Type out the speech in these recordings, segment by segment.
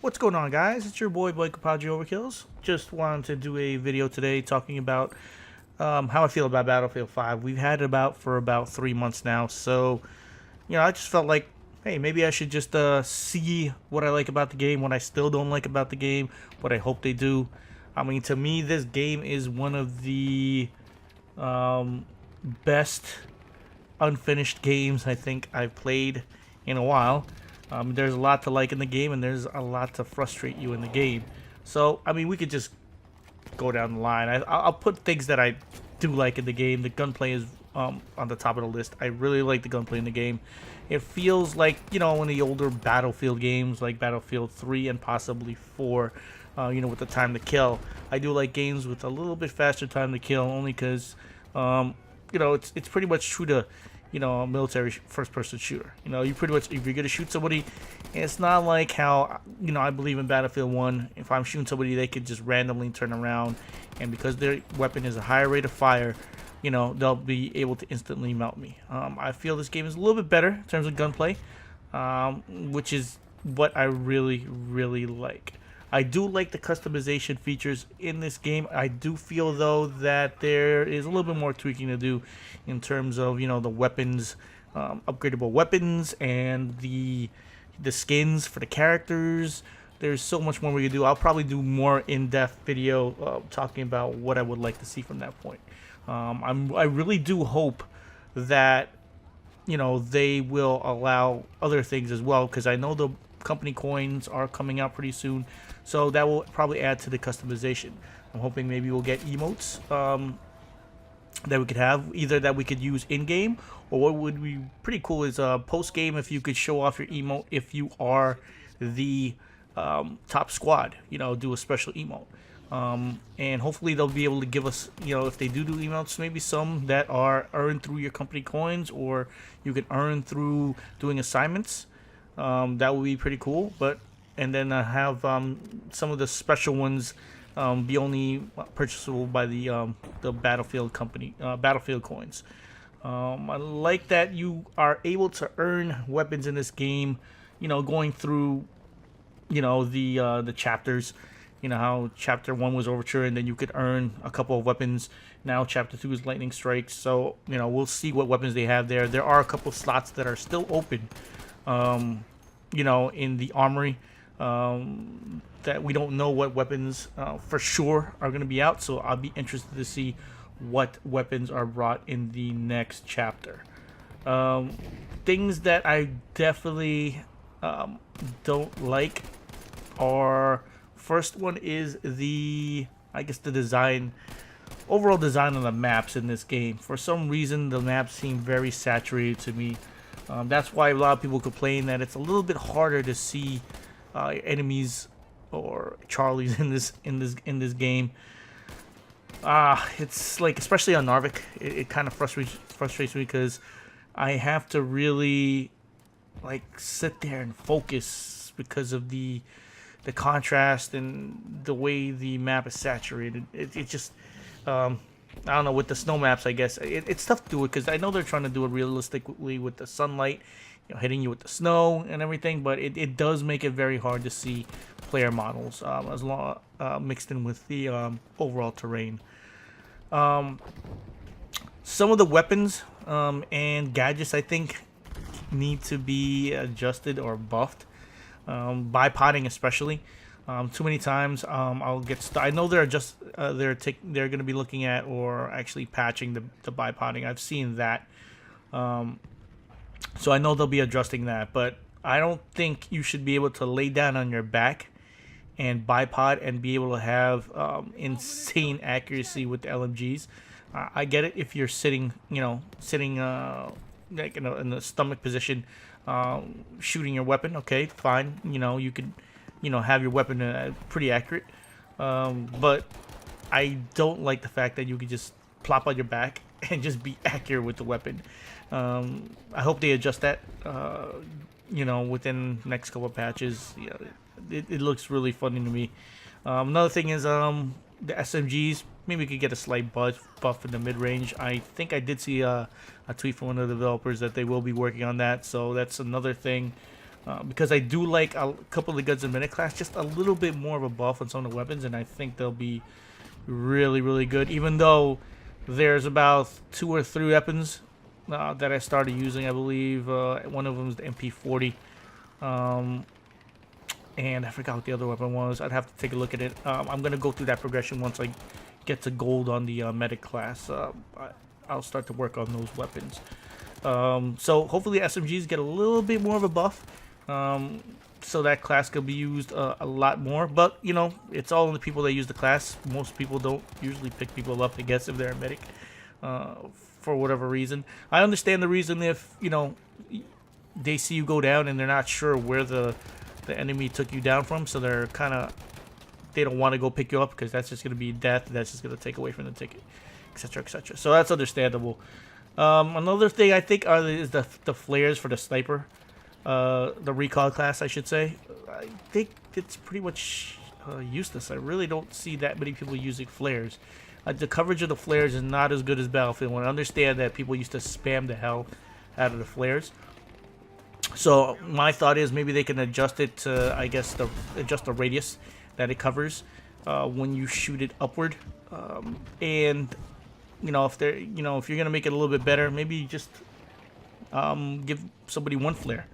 What's going on, guys? It's your boy Blake Apache Overkills. Just wanted to do a video today talking about how I feel about Battlefield 5. We've had it for about 3 months now, so I just felt like, hey, maybe I should just see what I like about the game, what I still don't like about the game, what I hope they do. I mean, to me, this game is one of the best unfinished games I think I've played in a while. There's a lot to like in the game, and there's a lot to frustrate you in the game. So, I mean, we could just go down the line. I'll put things that I do like in the game. The gunplay is on the top of the list. I really like the gunplay in the game. It feels like, one of the older Battlefield games, like Battlefield 3 and possibly 4, with the time to kill. I do like games with a little bit faster time to kill, only because, it's pretty much true to a military first-person shooter. You pretty much, if you're gonna shoot somebody, it's not like how I believe in Battlefield 1. If I'm shooting somebody, they could just randomly turn around, and because their weapon is a higher rate of fire, they'll be able to instantly melt me. I feel this game is a little bit better in terms of gunplay, which is what I really, really like. I do like the customization features in this game. I do feel, though, that there is a little bit more tweaking to do in terms of, the weapons, upgradable weapons, and the skins for the characters. There's so much more we can do. I'll probably do more in-depth video talking about what I would like to see from that point. I really do hope that, they will allow other things as well, because I know the company coins are coming out pretty soon, so that will probably add to the customization. I'm hoping maybe we'll get emotes that we could have, either that we could use in-game, or what would be pretty cool is post-game, if you could show off your emote if you are the top squad, do a special emote. And hopefully they'll be able to give us, if they do emotes, maybe some that are earned through your company coins, or you can earn through doing assignments. That would be pretty cool. And then have some of the special ones be only purchasable by the Battlefield company, Battlefield coins. I like that you are able to earn weapons in this game, going through, the chapters. How Chapter 1 was Overture, and then you could earn a couple of weapons. Now Chapter 2 is Lightning Strikes, so, we'll see what weapons they have there. There are a couple slots that are still open, in the armory, that we don't know what weapons for sure are going to be out, so I'll be interested to see what weapons are brought in the next chapter. Things that I definitely don't like are, first one is I guess the design, overall design of the maps in this game. For some reason, the maps seem very saturated to me. That's why a lot of people complain that it's a little bit harder to see enemies or Charlies in this game. It's like, especially on Narvik, it kind of frustrates me, because I have to really sit there and focus because of the contrast and the way the map is saturated. It just I don't know, with the snow maps, I guess it's tough to do it, because I know they're trying to do it realistically with the sunlight, hitting you with the snow and everything, but it does make it very hard to see player models as long mixed in with the overall terrain. Some of the weapons and gadgets, I think, need to be adjusted or buffed. Bipoding especially. Too many times I'll get I know they're going to be looking at, or actually patching the bipoding. I've seen that, so I know they'll be adjusting that. But I don't think you should be able to lay down on your back and bipod and be able to have insane accuracy with the LMGs. I get it if you're sitting like in the stomach position, shooting your weapon. Okay, fine. You could, have your weapon pretty accurate. But I don't like the fact that you could just plop on your back and just be accurate with the weapon. I hope they adjust that, within the next couple of patches. It looks really funny to me. Another thing is the SMGs. Maybe we could get a slight buff in the mid-range. I think I did see a tweet from one of the developers that they will be working on that, so that's another thing. because I do like a couple of the guns in medic class, just a little bit more of a buff on some of the weapons, and I think they'll be really, really good. Even though there's about 2 or 3 weapons that I started using, I believe one of them is the MP40, and I forgot what the other weapon was. I'd have to take a look at it. I'm gonna go through that progression once I get to gold on the medic class. I'll start to work on those weapons. So hopefully SMGs get a little bit more of a buff, so that class could be used a lot more. But you know, it's all in the people that use the class. Most people don't usually pick people up, I guess, if they're a medic, for whatever reason. I understand the reason if, you know, they see you go down and they're not sure where the enemy took you down from, so they're kind of, they don't want to go pick you up because that's just going to be death. That's just going to take away from the ticket, etc., etc. So that's understandable. Another thing I think is the flares for the sniper, the recall class, I should say. I think it's pretty much useless. I really don't see that many people using flares. The coverage of the flares is not as good as Battlefield 1. I understand that people used to spam the hell out of the flares. So my thought is maybe they can adjust it to, I guess, adjust the radius that it covers when you shoot it upward. And you know, if you're gonna make it a little bit better, maybe just give somebody 1 flare,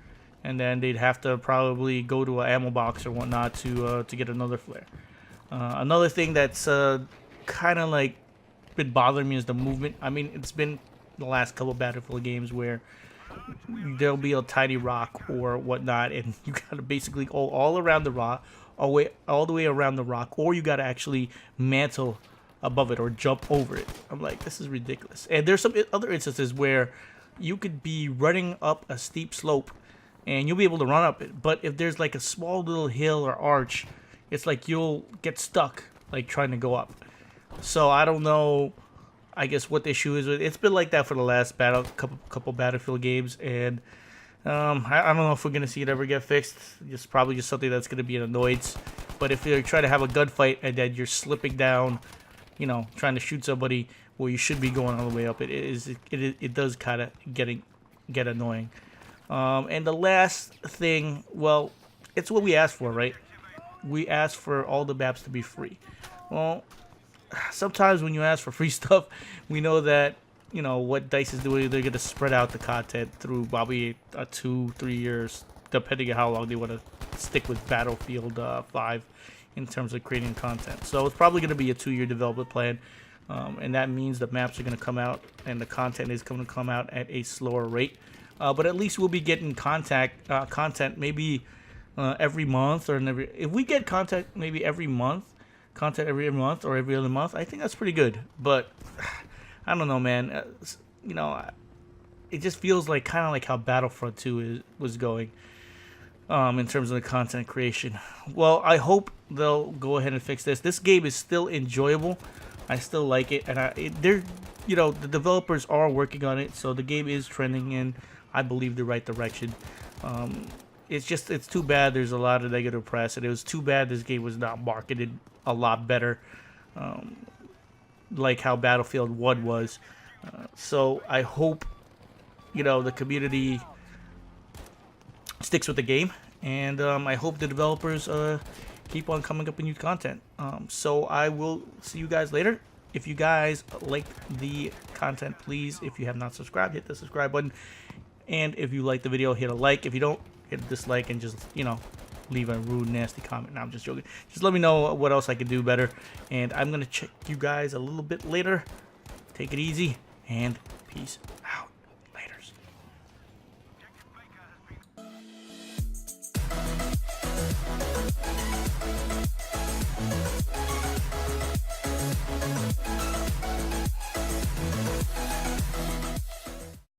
and then they'd have to probably go to an ammo box or whatnot to get another flare. Another thing that's kind of like been bothering me is the movement. I mean, it's been the last couple Battlefield games where there'll be a tiny rock or whatnot, and you gotta basically go all around the rock, all the way around the rock, or you gotta actually mantle above it or jump over it. I'm like, this is ridiculous. And there's some other instances where you could be running up a steep slope and you'll be able to run up it, but if there's like a small little hill or arch, it's like you'll get stuck like trying to go up. So I don't know, I guess, what the issue is with it. It's been like that for the last couple Battlefield games, and I don't know if we're gonna see it ever get fixed. It's probably just something that's gonna be an annoyance. But if you're trying to have a gunfight and then you're slipping down, you know, trying to shoot somebody where you should be going all the way up, it does kind of get annoying. And the last thing, well, it's what we asked for, right? We asked for all the maps to be free. Well, sometimes when you ask for free stuff, we know that, you know, what DICE is doing, they're going to spread out the content through probably 2-3 years, depending on how long they want to stick with Battlefield 5 in terms of creating content. So it's probably going to be a 2-year development plan, and that means the maps are going to come out and the content is going to come out at a slower rate. But at least we'll be getting content maybe every month, or if we get content maybe every month, every month or every other month, I think that's pretty good. But I don't know, man. You know, it just feels like kind of like how Battlefront 2 was going in terms of the content creation. Well, I hope they'll go ahead and fix this. This game is still enjoyable. I still like it, and you know, the developers are working on it, so the game is trending in, I believe, the right direction. It's too bad there's a lot of negative press, and it was too bad this game was not marketed a lot better, like how Battlefield 1 was. So I hope, you know, the community sticks with the game, and I hope the developers keep on coming up with new content. So I will see you guys later. If you guys like the content, please, if you have not subscribed, hit the subscribe button. And if you like the video, hit a like. If you don't, hit a dislike and just, you know, leave a rude, nasty comment. No, I'm just joking. Just let me know what else I could do better. And I'm going to check you guys a little bit later. Take it easy, and peace.